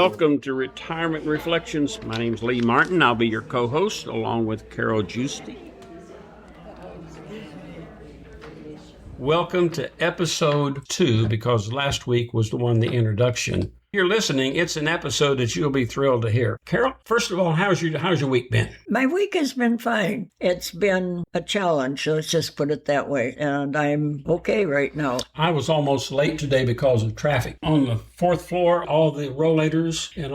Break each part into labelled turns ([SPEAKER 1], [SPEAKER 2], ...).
[SPEAKER 1] Welcome to Retirement Reflections. My name's Lee Martin. I'll be your co-host along with Carol Giusti. Welcome to episode 2, because last week was the introduction. If you're listening, it's an episode that you'll be thrilled to hear. Carol, first of all, how's your week been?
[SPEAKER 2] My week has been fine. It's been a challenge, let's just put it that way, and I'm okay right now.
[SPEAKER 1] I was almost late today because of traffic. On the 4th floor, all the rollators and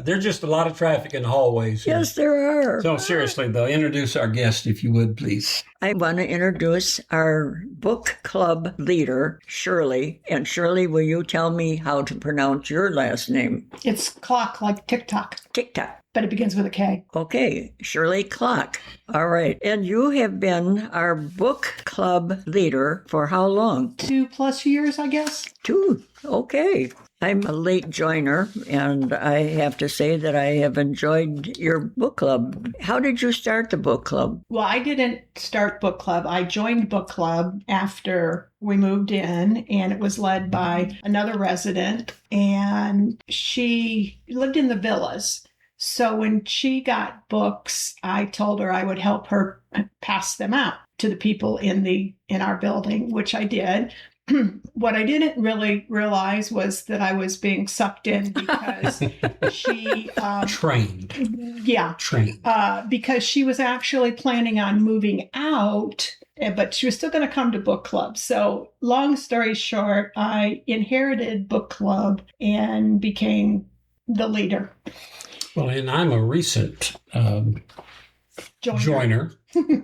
[SPEAKER 1] there's just a lot of traffic in the hallways here.
[SPEAKER 2] Yes, there are.
[SPEAKER 1] So seriously, though, introduce our guest, if you would, please.
[SPEAKER 2] I want to introduce our book club leader, Shirley. And Shirley, will you tell me how to pronounce your last name?
[SPEAKER 3] It's Klock, like TikTok.
[SPEAKER 2] TikTok.
[SPEAKER 3] But it begins with a K.
[SPEAKER 2] Okay, Shirley Klock. All right. And you have been our book club leader for how long?
[SPEAKER 3] 2+ years, I guess.
[SPEAKER 2] 2. Okay. I'm a late joiner, and I have to say that I have enjoyed your book club. How did you start the book club?
[SPEAKER 3] Well, I didn't start book club. I joined book club after we moved in, and it was led by another resident, and she lived in the villas. So when she got books, I told her I would help her pass them out to the people in our building, which I did. What I didn't really realize was that I was being sucked in because she...
[SPEAKER 1] trained.
[SPEAKER 3] Yeah.
[SPEAKER 1] Trained.
[SPEAKER 3] Because she was actually planning on moving out, but she was still going to come to book club. So long story short, I inherited book club and became the leader.
[SPEAKER 1] Well, and I'm a recent joiner.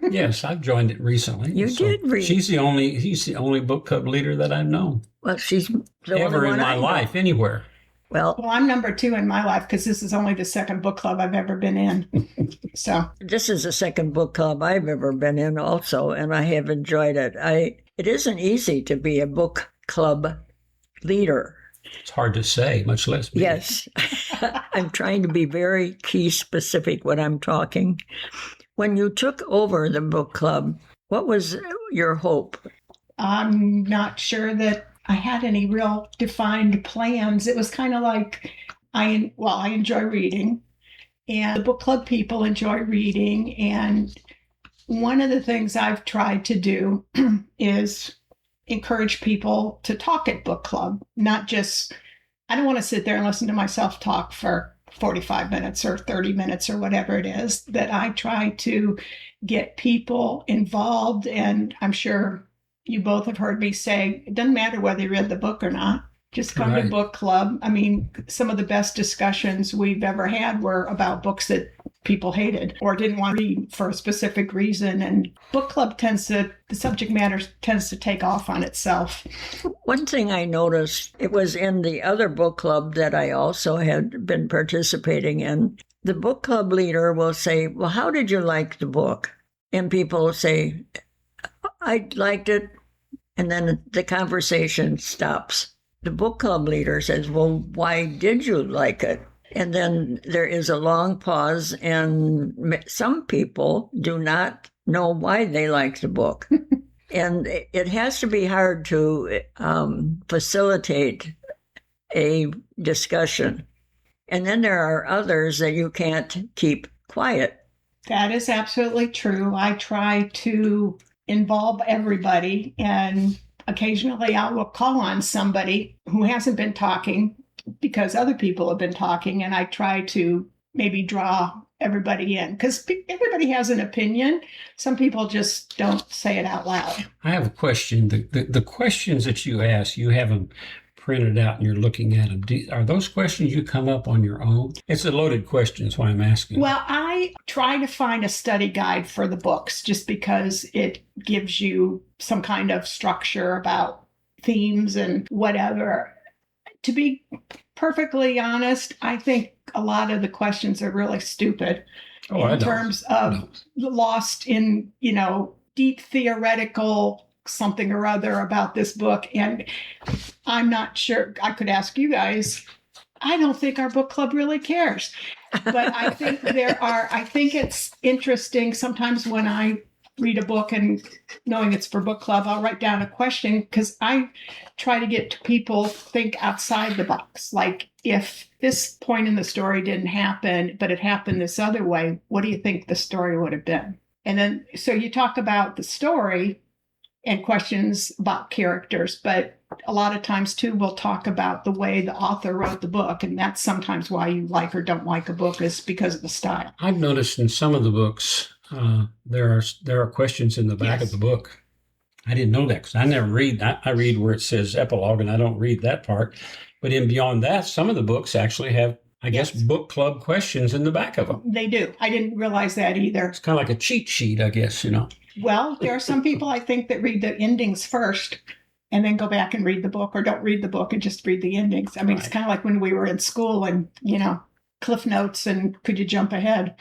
[SPEAKER 1] Yes, I've joined it recently.
[SPEAKER 2] You did read.
[SPEAKER 1] He's the only book club leader that I've known.
[SPEAKER 2] Well, she's the
[SPEAKER 1] ever
[SPEAKER 2] only one
[SPEAKER 1] in my life, anywhere.
[SPEAKER 2] Well,
[SPEAKER 3] I'm number 2 in my life because this is only the second book club I've ever been in. So
[SPEAKER 2] this is the second book club I've ever been in also, and I have enjoyed it. It isn't easy to be a book club leader.
[SPEAKER 1] It's hard to say, much less me.
[SPEAKER 2] Yes. I'm trying to be very key specific when I'm talking. When you took over the book club, what was your hope?
[SPEAKER 3] I'm not sure that I had any real defined plans. It was kind of like, I enjoy reading, and the book club people enjoy reading. And one of the things I've tried to do is encourage people to talk at book club, not just, I don't want to sit there and listen to myself talk for 45 minutes or 30 minutes or whatever it is, that I try to get people involved. And I'm sure you both have heard me say, it doesn't matter whether you read the book or not, just come to book club. I mean, some of the best discussions we've ever had were about books that people hated or didn't want to read for a specific reason. And book club the subject matter tends to take off on itself.
[SPEAKER 2] One thing I noticed, it was in the other book club that I also had been participating in. The book club leader will say, well, how did you like the book? And people will say, I liked it. And then the conversation stops. The book club leader says, well, why did you like it? And then there is a long pause, and some people do not know why they like the book. And it has to be hard to facilitate a discussion. And then there are others that you can't keep quiet.
[SPEAKER 3] That is absolutely true. I try to involve everybody, and occasionally I will call on somebody who hasn't been talking because other people have been talking, and I try to maybe draw everybody in because everybody has an opinion. Some people just don't say it out loud.
[SPEAKER 1] I have a question. The questions that you ask, you have them printed out and you're looking at them. Are those questions you come up on your own? It's a loaded question, is why I'm asking.
[SPEAKER 3] Well, I try to find a study guide for the books just because it gives you some kind of structure about themes and whatever. To be perfectly honest, I think a lot of the questions are really stupid in terms of lost in, deep theoretical something or other about this book. And I'm not sure, I could ask you guys, I don't think our book club really cares. But I think I think it's interesting sometimes when I read a book and knowing it's for book club, I'll write down a question because I try to get people think outside the box. Like, if this point in the story didn't happen, but it happened this other way, what do you think the story would have been? And then, so you talk about the story and questions about characters, but a lot of times too, we'll talk about the way the author wrote the book. And that's sometimes why you like or don't like a book, is because of the style.
[SPEAKER 1] I've noticed in some of the books, there are questions in the back of the book. I didn't know that because I never read. I read where it says epilogue, and I don't read that part. But in beyond that, some of the books actually have, I guess, book club questions in the back of them.
[SPEAKER 3] They do. I didn't realize that either.
[SPEAKER 1] It's kind of like a cheat sheet, I guess,
[SPEAKER 3] Well, there are some people, I think, that read the endings first and then go back and read the book, or don't read the book and just read the endings. I mean, It's kind of like when we were in school and, Cliff Notes and could you jump ahead?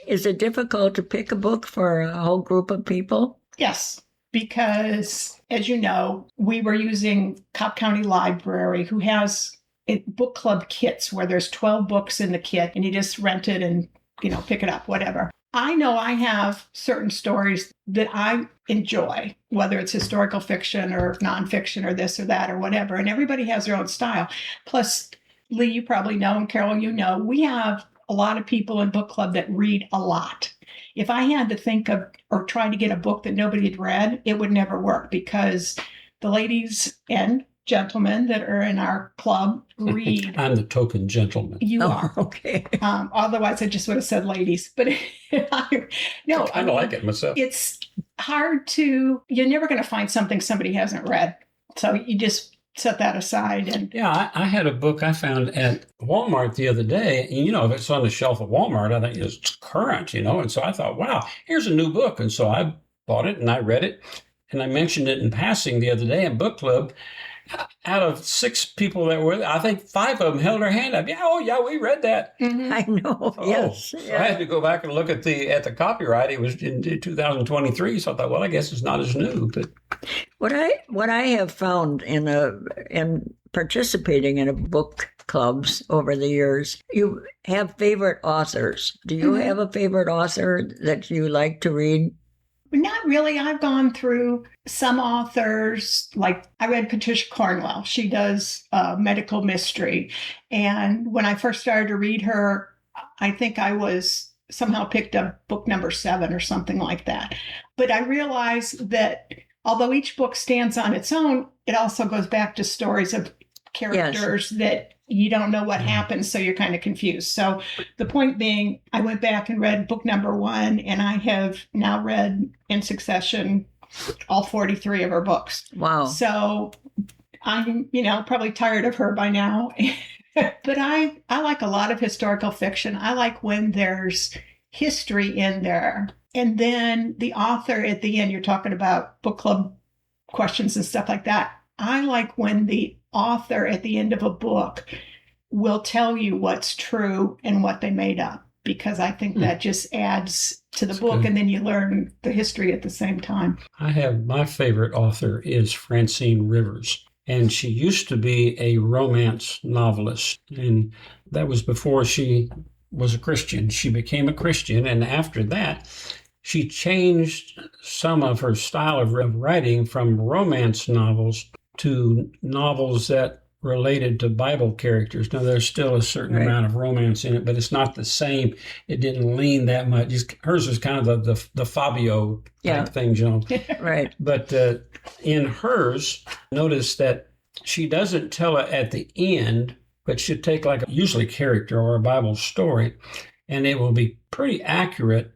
[SPEAKER 2] Is it difficult to pick a book for a whole group of people?
[SPEAKER 3] Yes, because, as you know, we were using Cobb County Library, who has book club kits where there's 12 books in the kit and you just rent it and, pick it up, whatever. I know I have certain stories that I enjoy, whether it's historical fiction or nonfiction or this or that or whatever, and everybody has their own style. Plus, Lee, you probably know, and Carol, we have a lot of people in book club that read a lot. If I had to think of or try to get a book that nobody had read, it would never work, because the ladies and gentlemen that are in our club read.
[SPEAKER 1] I'm the token gentleman.
[SPEAKER 3] You are.
[SPEAKER 2] Okay.
[SPEAKER 3] Otherwise, I just would have said ladies. But
[SPEAKER 1] I kind of like it myself.
[SPEAKER 3] It's hard you're never going to find something somebody hasn't read. So you just set that aside. And
[SPEAKER 1] yeah, I had a book I found at Walmart the other day. And, if it's on the shelf at Walmart, I think it's current, And so I thought, wow, here's a new book. And so I bought it and I read it. And I mentioned it in passing the other day in book club. Out of 6 people that were there, I think 5 of them held their hand up. Yeah, we read that.
[SPEAKER 2] Mm-hmm. I know. Yes.
[SPEAKER 1] So I had to go back and look at the copyright. It was in 2023, so I thought, well, I guess it's not as new. But
[SPEAKER 2] what I have found in participating in book clubs over the years, you have favorite authors. Do you have a favorite author that you like to read?
[SPEAKER 3] Not really. I've gone through some authors, like I read Patricia Cornwell. She does medical mystery. And when I first started to read her, I think I was somehow picked up book number 7 or something like that. But I realized that although each book stands on its own, it also goes back to stories of characters that you don't know what happens, so you're kind of confused. So the point being, I went back and read book number 1, and I have now read in succession all 43 of her books.
[SPEAKER 2] Wow.
[SPEAKER 3] So I'm, probably tired of her by now. But I like a lot of historical fiction. I like when there's history in there. And then the author at the end, you're talking about book club questions and stuff like that. I like when the author at the end of a book will tell you what's true and what they made up, because I think that just adds to the book, good. And then you learn the history at the same time.
[SPEAKER 1] My favorite author is Francine Rivers, and she used to be a romance novelist, and that was before she was a Christian. She became a Christian, and after that, she changed some of her style of writing from romance novels to novels that related to Bible characters. Now, there's still a certain amount of romance in it, but it's not the same. It didn't lean that much. Hers was kind of the Fabio type thing,
[SPEAKER 2] Right.
[SPEAKER 1] But in hers, notice that she doesn't tell it at the end, but she'll take like usually character or a Bible story, and it will be pretty accurate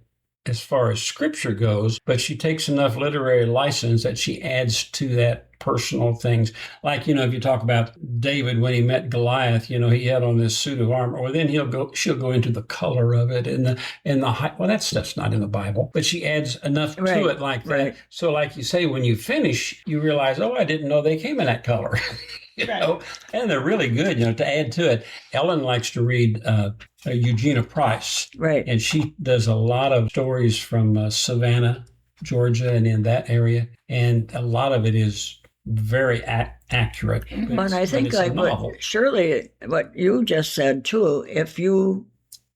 [SPEAKER 1] as far as scripture goes, but she takes enough literary license that she adds to that personal things. Like, if you talk about David when he met Goliath, he had on this suit of armor, or then she'll go into the color of it and the height. Well, that stuff's not in the Bible, but she adds enough to it like that. Right. So like you say, when you finish, you realize, oh, I didn't know they came in that color. And they're really good, to add to it. Ellen likes to read Eugenia Price.
[SPEAKER 2] Right.
[SPEAKER 1] And she does a lot of stories from Savannah, Georgia, and in that area. And a lot of it is very accurate.
[SPEAKER 2] And I think like what you just said too, if you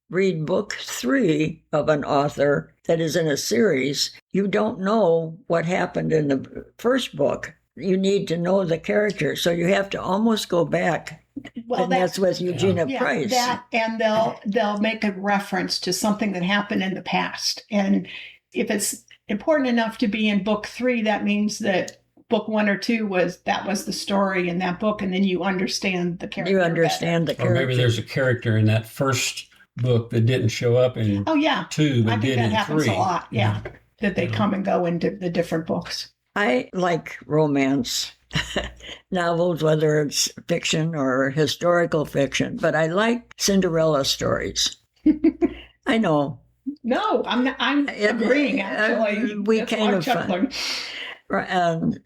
[SPEAKER 2] read book 3 of an author that is in a series, you don't know what happened in the first book. You need to know the character, so you have to almost go back.
[SPEAKER 3] Well,
[SPEAKER 2] and that's with Eugenia Price.
[SPEAKER 3] And they'll make a reference to something that happened in the past. And if it's important enough to be in book 3, that means that book 1 or 2 was the story in that book, and then you understand the character.
[SPEAKER 2] You understand the character.
[SPEAKER 1] Or maybe there's a character in that first book that didn't show up in 2, but did in 3.
[SPEAKER 3] I think that happens a lot. Yeah, that they come and go into the different books.
[SPEAKER 2] I like romance novels, whether it's fiction or historical fiction, but I like Cinderella stories. I know.
[SPEAKER 3] No, I'm agreeing, actually.
[SPEAKER 2] We kind of fun. And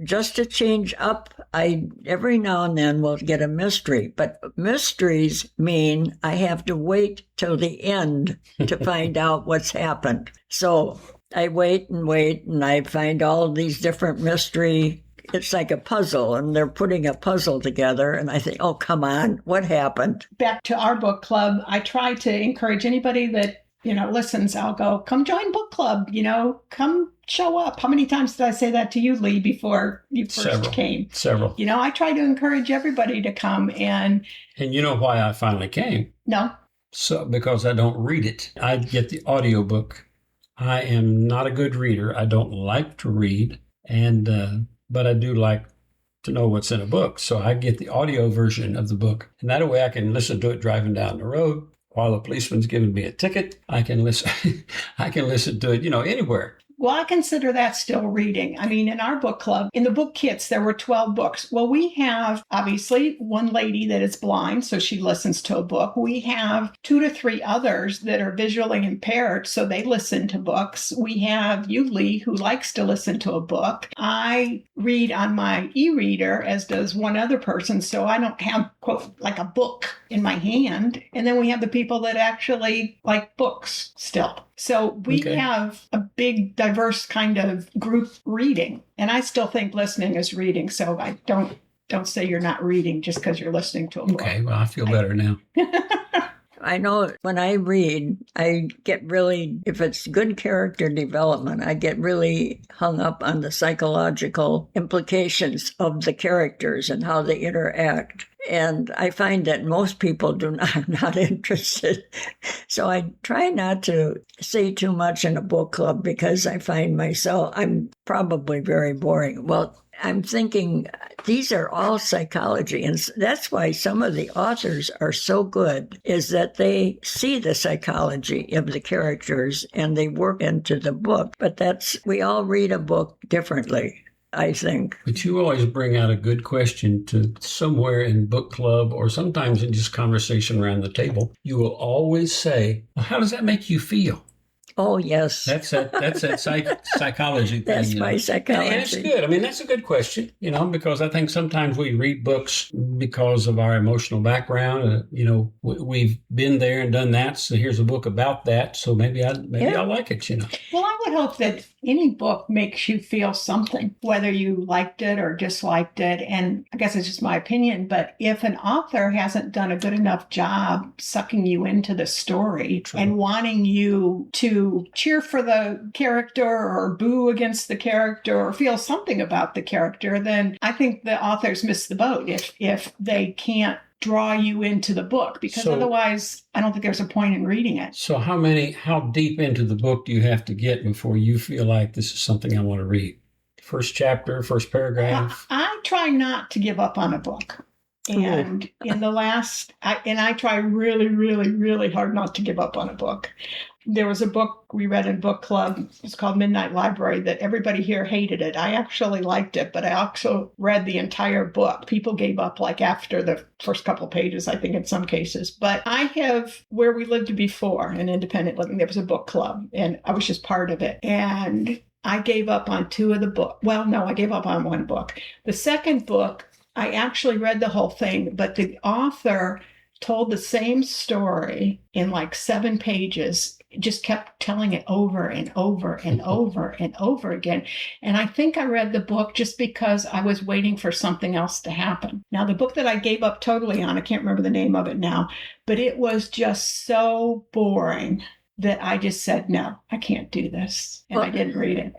[SPEAKER 2] just to change up, I every now and then will get a mystery, but mysteries mean I have to wait till the end to find out what's happened. So I wait, and I find all these different mystery. It's like a puzzle, and they're putting a puzzle together, and I think, oh, come on, what happened?
[SPEAKER 3] Back to our book club, I try to encourage anybody that, listens. I'll go, come join book club, come show up. How many times did I say that to you, Lee, before you first came?
[SPEAKER 1] Several.
[SPEAKER 3] I try to encourage everybody to come. And
[SPEAKER 1] you know why I finally came?
[SPEAKER 3] No.
[SPEAKER 1] So because I don't read it. I get the audiobook. I am not a good reader. I don't like to read, but I do like to know what's in a book. So I get the audio version of the book, and that way I can listen to it driving down the road while the policeman's giving me a ticket. I can listen. I can listen to it, anywhere.
[SPEAKER 3] Well, I consider that still reading. I mean, in our book club, in the book kits, there were 12 books. Well, we have, obviously, one lady that is blind, so she listens to a book. We have 2 to 3 others that are visually impaired, so they listen to books. We have you, Lee, who likes to listen to a book. I read on my e-reader, as does one other person, so I don't have, quote, like a book in my hand. And then we have the people that actually like books still. So we have a big, diverse kind of group reading. And I still think listening is reading. So I don't say you're not reading just because you're listening to a book.
[SPEAKER 1] Okay, well, I feel better now.
[SPEAKER 2] I know when I read, I get really, if it's good character development, I get really hung up on the psychological implications of the characters and how they interact. And I find that most people are not interested. So I try not to say too much in a book club because I find I'm probably very boring. Well, I'm thinking these are all psychology. And that's why some of the authors are so good, is that they see the psychology of the characters and they work into the book. But we all read a book differently, I think.
[SPEAKER 1] But you always bring out a good question to somewhere in book club or sometimes in just conversation around the table. You will always say, well, how does that make you feel?
[SPEAKER 2] Oh, yes.
[SPEAKER 1] That's that psychology thing.
[SPEAKER 2] That's my psychology.
[SPEAKER 1] And it's good. I mean, that's a good question, because I think sometimes we read books because of our emotional background. We've been there and done that. So here's a book about that. So maybe I'll like it,
[SPEAKER 3] Well, I would hope that any book makes you feel something, whether you liked it or disliked it. And I guess it's just my opinion, but if an author hasn't done a good enough job sucking you into the story and wanting you to cheer for the character or boo against the character or feel something about the character, then I think the authors miss the boat if they can't draw you into the book, because otherwise I don't think there's a point in reading it.
[SPEAKER 1] So how deep into the book do you have to get before you feel like this is something I want to read? First chapter, first paragraph?
[SPEAKER 3] I try not to give up on a book. And in the last, I try really, really, really hard not to give up on a book. There was a book we read in book club. It's called Midnight Library, that everybody here hated it. I actually liked it, but I also read the entire book. People gave up like after the first couple pages, I think, in some cases. But I have Where We Lived Before, an independent living. There was a book club, and I was just part of it. And I gave up on 2 of the books. Well, no, I gave up on 1 book. The second book, I actually read the whole thing, but the author told the same story in like 7 pages, just kept telling it over and over and over and over again. And I think I read the book just because I was waiting for something else to happen. Now, the book that I gave up totally on, I can't remember the name of it now, but it was just so boring. that I just said, no, I can't do this. And I didn't read it.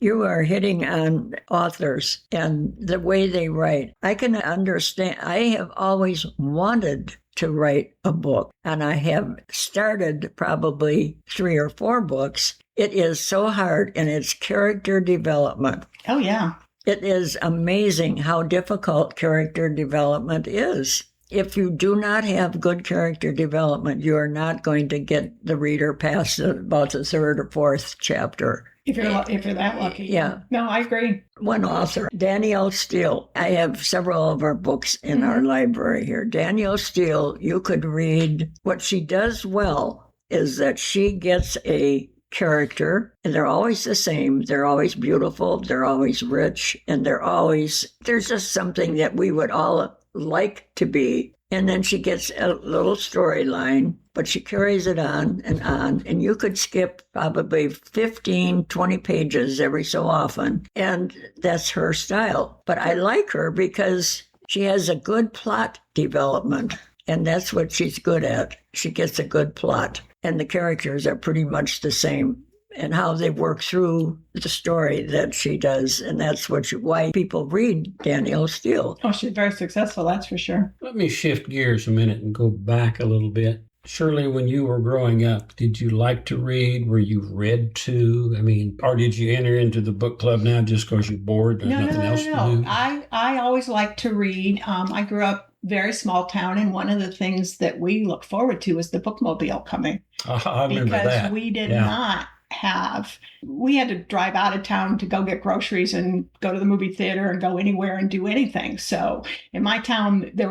[SPEAKER 2] You are hitting on authors and the way they write. I can understand. I have always wanted to write a book, and I have started probably 3 or 4 books. It is so hard in its character development.
[SPEAKER 3] Oh, yeah.
[SPEAKER 2] It is amazing how difficult character development is. If you do not have good character development, you are not going to get the reader past about the 3rd or 4th chapter.
[SPEAKER 3] If you're that lucky.
[SPEAKER 2] Yeah.
[SPEAKER 3] No, I agree.
[SPEAKER 2] One author, Danielle Steele. I have several of her books in our library here. Danielle Steele, you could read. What she does well is that she gets a character, and they're always the same. They're always beautiful. They're always rich. And there's just something that we would all like to be. And then she gets a little storyline, but she carries it on. And you could skip probably 15, 20 pages every so often. And that's her style. But I like her because she has a good plot development. And that's what she's good at. She gets a good plot. And the characters are pretty much the same. And how they work through the story that she does. And that's why people read Danielle Steele.
[SPEAKER 3] Oh, she's very successful, that's for sure.
[SPEAKER 1] Let me shift gears a minute and go back a little bit. Shirley, when you were growing up, did you like to read? Were you read to? I mean, or did you enter into the book club now just because you're bored? There's nothing else to do?
[SPEAKER 3] I always liked to read. I grew up very small town, and one of the things that we look forward to is the bookmobile coming.
[SPEAKER 1] I remember that.
[SPEAKER 3] Because we did not we had to drive out of town to go get groceries and go to the movie theater and go anywhere and do anything. So in my town, it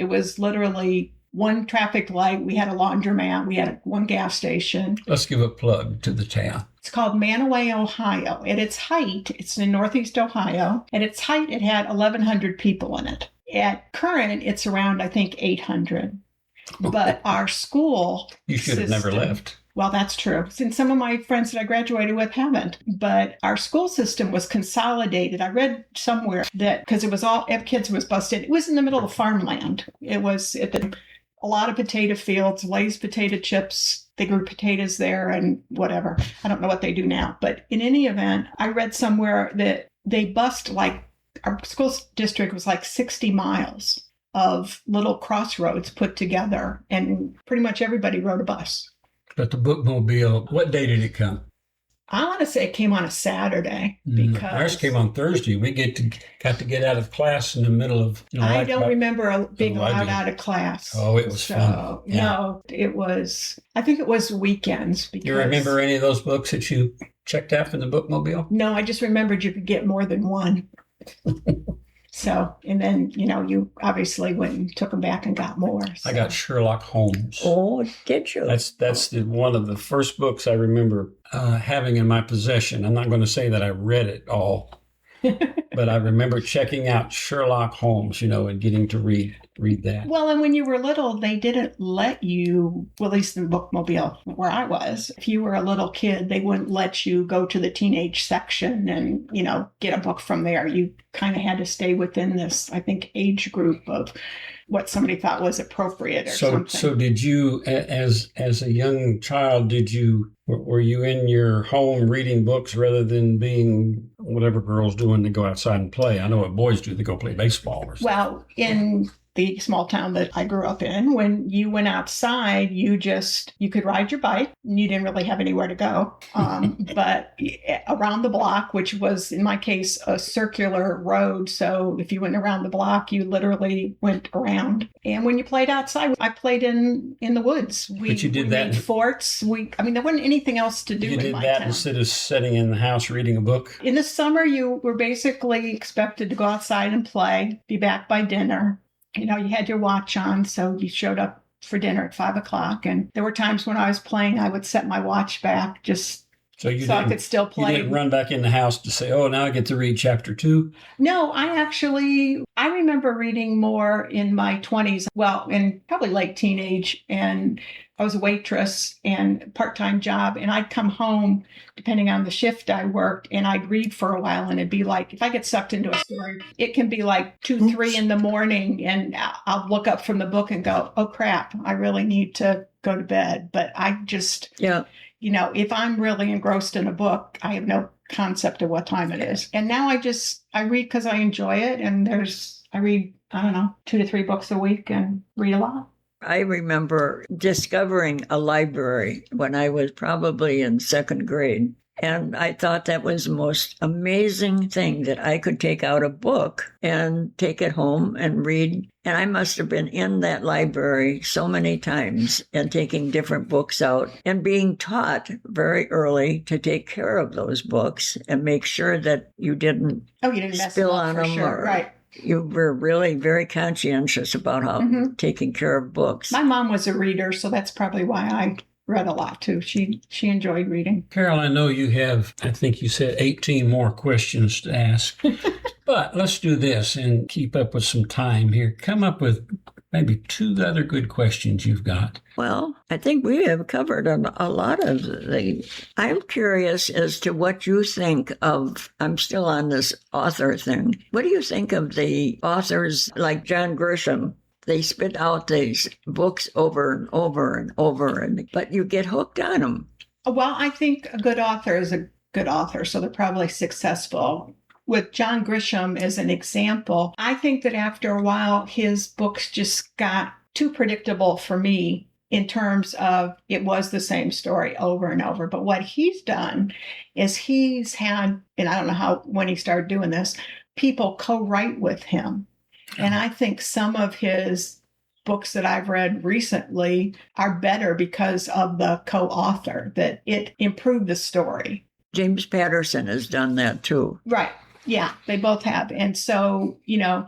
[SPEAKER 3] was literally one traffic light. We had a laundromat. We had one gas station.
[SPEAKER 1] Let's give a plug to the town.
[SPEAKER 3] It's called Manaway, Ohio. At its height, it's in Northeast Ohio. At its height, it had 1,100 people in it. At current, it's around, I think, 800. But our school
[SPEAKER 1] You should have never left.
[SPEAKER 3] Well, that's true. Since some of my friends that I graduated with haven't. But our school system was consolidated. I read somewhere that because it was all kids was busted. It was in the middle of farmland. It was a lot of potato fields, Lay's potato chips. They grew potatoes there and whatever. I don't know what they do now. But in any event, I read somewhere that they bust our school district was 60 miles of little crossroads put together. And pretty much everybody rode a bus.
[SPEAKER 1] But the bookmobile, what day did it come?
[SPEAKER 3] I want to say it came on a Saturday because
[SPEAKER 1] ours came on Thursday. We got to get out of class in the middle of.
[SPEAKER 3] I don't remember being allowed out of class.
[SPEAKER 1] Oh, it was fun. Yeah.
[SPEAKER 3] No, it was. I think it was weekends. Because,
[SPEAKER 1] you remember any of those books that you checked out from the bookmobile?
[SPEAKER 3] No, I just remembered you could get more than one. So, and then, you obviously went and took them back and got more. So.
[SPEAKER 1] I got Sherlock Holmes.
[SPEAKER 2] Oh, did you?
[SPEAKER 1] That's one of the first books I remember having in my possession. I'm not going to say that I read it all, but I remember checking out Sherlock Holmes, and getting to read that.
[SPEAKER 3] Well, and when you were little, they didn't let you, well, at least in the bookmobile where I was, if you were a little kid, they wouldn't let you go to the teenage section and, get a book from there. You kind of had to stay within this, I think, age group of what somebody thought was appropriate or something.
[SPEAKER 1] So did you, as a young child, were you in your home reading books rather than being whatever girls do when they go outside and play? I know what boys do. They go play baseball or something.
[SPEAKER 3] Well, in the small town that I grew up in, when you went outside, you could ride your bike. And you didn't really have anywhere to go. But around the block, which was, in my case, a circular road. So if you went around the block, you literally went around. And when you played outside, I played in the woods.
[SPEAKER 1] But you did that?
[SPEAKER 3] Made forts. There wasn't anything else to do in my town.
[SPEAKER 1] You did that instead of sitting in the house reading a book?
[SPEAKER 3] In the summer, you were basically expected to go outside and play, be back by dinner. You had your watch on, so you showed up for dinner at 5:00. And there were times when I was playing, I would set my watch back just so I could still play.
[SPEAKER 1] You didn't run back in the house to say, oh, now I get to read chapter 2?
[SPEAKER 3] No, I I remember reading more in my 20s, well, in probably late teenage, and I was a waitress and part-time job, and I'd come home, depending on the shift I worked, and I'd read for a while, and it'd be like, if I get sucked into a story, it can be like 2, 3 in the morning, and I'll look up from the book and go, oh crap, I really need to go to bed. But I just, if I'm really engrossed in a book, I have no concept of what time it is. And now I read because I enjoy it. And I read, I don't know, 2 to 3 books a week and read a lot.
[SPEAKER 2] I remember discovering a library when I was probably in 2nd grade. And I thought that was the most amazing thing, that I could take out a book and take it home and read. And I must have been in that library so many times and taking different books out and being taught very early to take care of those books and make sure that you didn't
[SPEAKER 3] mess
[SPEAKER 2] spill
[SPEAKER 3] them up,
[SPEAKER 2] on
[SPEAKER 3] for
[SPEAKER 2] them.
[SPEAKER 3] sure. Right.
[SPEAKER 2] You were really very conscientious about how taking care of books.
[SPEAKER 3] My mom was a reader, so that's probably why I read a lot too. She enjoyed reading.
[SPEAKER 1] Carol, I know you have, I think you said 18 more questions to ask, but let's do this and keep up with some time here. Come up with maybe 2 other good questions you've got.
[SPEAKER 2] Well, I think we have covered a lot of the... I'm curious as to what you think of... I'm still on this author thing. What do you think of the authors like John Grisham? They spit out these books over and over and over, but you get hooked on them.
[SPEAKER 3] Well, I think a good author is a good author, so they're probably successful. With John Grisham as an example, I think that after a while, his books just got too predictable for me in terms of it was the same story over and over. But what he's done is he's had, and I don't know when he started doing this, people co-write with him. And I think some of his books that I've read recently are better because of the co-author, that it improved the story.
[SPEAKER 2] James Patterson has done that too.
[SPEAKER 3] Right. Yeah, they both have. And so,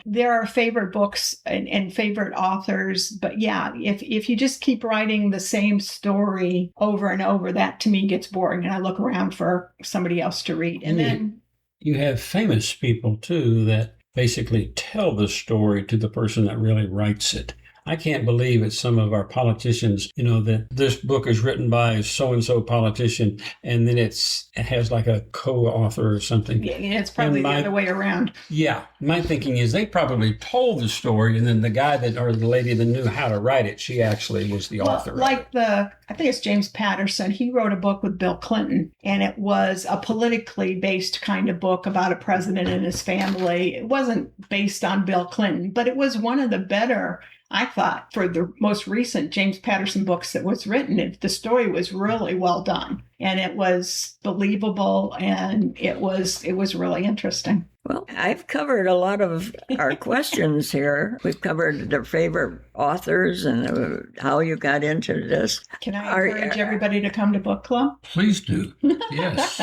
[SPEAKER 3] there are favorite books and favorite authors. But yeah, if you just keep writing the same story over and over, that to me gets boring. And I look around for somebody else to read. And then
[SPEAKER 1] you have famous people too that basically tell the story to the person that really writes it. I can't believe it's some of our politicians, that this book is written by so-and-so politician, and then it has like a co-author or something.
[SPEAKER 3] Yeah, it's probably the other way around.
[SPEAKER 1] Yeah. My thinking is they probably told the story, and then the guy or the lady that knew how to write it, she actually was the author.
[SPEAKER 3] Like I think it's James Patterson. He wrote a book with Bill Clinton, and it was a politically based kind of book about a president and his family. It wasn't based on Bill Clinton, but it was one of the better, I thought, for the most recent James Patterson books that was written. The story was really well done, and it was believable, and it was really interesting.
[SPEAKER 2] Well, I've covered a lot of our questions here. We've covered their favorite authors and how you got into this.
[SPEAKER 3] Can I encourage everybody to come to book club?
[SPEAKER 1] Please do. Yes.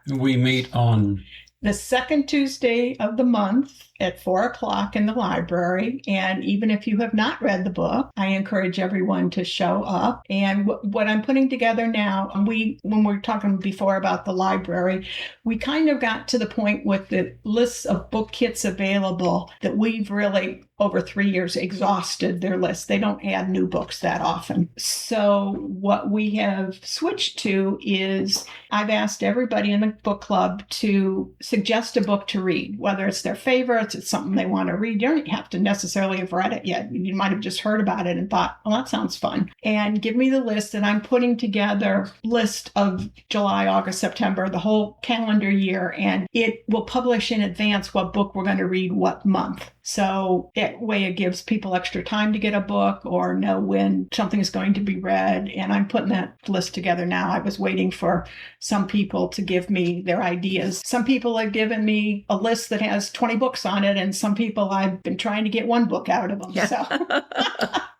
[SPEAKER 1] We meet on
[SPEAKER 3] the second Tuesday of the month at 4:00 in the library. And even if you have not read the book, I encourage everyone to show up. And what I'm putting together now, when we were talking before about the library, we kind of got to the point with the lists of book kits available that we've really, over 3 years, exhausted their list. They don't add new books that often. So what we have switched to is I've asked everybody in the book club to suggest a book to read, whether it's their favorite, it's something they want to read. You don't have to necessarily have read it yet. You might have just heard about it and thought, well, that sounds fun. And give me the list, and I'm putting together a list of July, August, September, the whole calendar year, and it will publish in advance what book we're going to read what month. So that way it gives people extra time to get a book or know when something is going to be read. And I'm putting that list together now. I was waiting for some people to give me their ideas. Some people have given me a list that has 20 books on it, and some people I've been trying to get one book out of them.
[SPEAKER 2] Yeah.
[SPEAKER 3] So.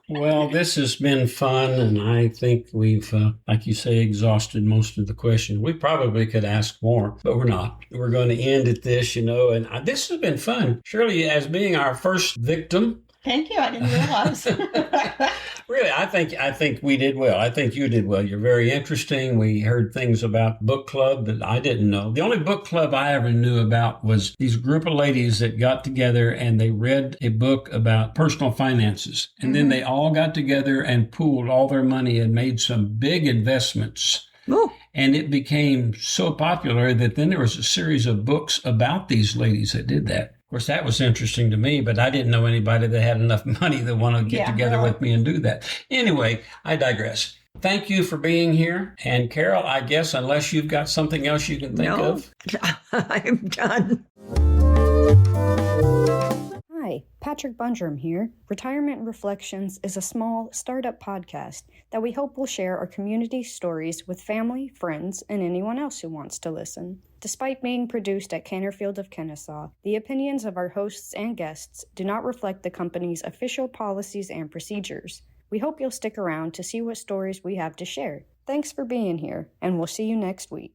[SPEAKER 1] Well, this has been fun, and I think we've, like you say, exhausted most of the questions. We probably could ask more, but we're not. We're going to end at this, and this has been fun. Shirley, as being our first victim.
[SPEAKER 3] Thank you. I didn't realize.
[SPEAKER 1] Really, I think we did well. I think you did well. You're very interesting. We heard things about book club that I didn't know. The only book club I ever knew about was these group of ladies that got together and they read a book about personal finances. And then they all got together and pooled all their money and made some big investments.
[SPEAKER 2] Oh,
[SPEAKER 1] And it became so popular that then there was a series of books about these ladies that did that. Of course, that was interesting to me, but I didn't know anybody that had enough money that wanted to get together with me and do that. Anyway, I digress. Thank you for being here. And Carol, I guess unless you've got something else you can think of.
[SPEAKER 2] I'm done.
[SPEAKER 4] Hi, Patrick Bundrum here. Retirement Reflections is a small startup podcast that we hope will share our community stories with family, friends, and anyone else who wants to listen. Despite being produced at Canterfield of Kennesaw, the opinions of our hosts and guests do not reflect the company's official policies and procedures. We hope you'll stick around to see what stories we have to share. Thanks for being here, and we'll see you next week.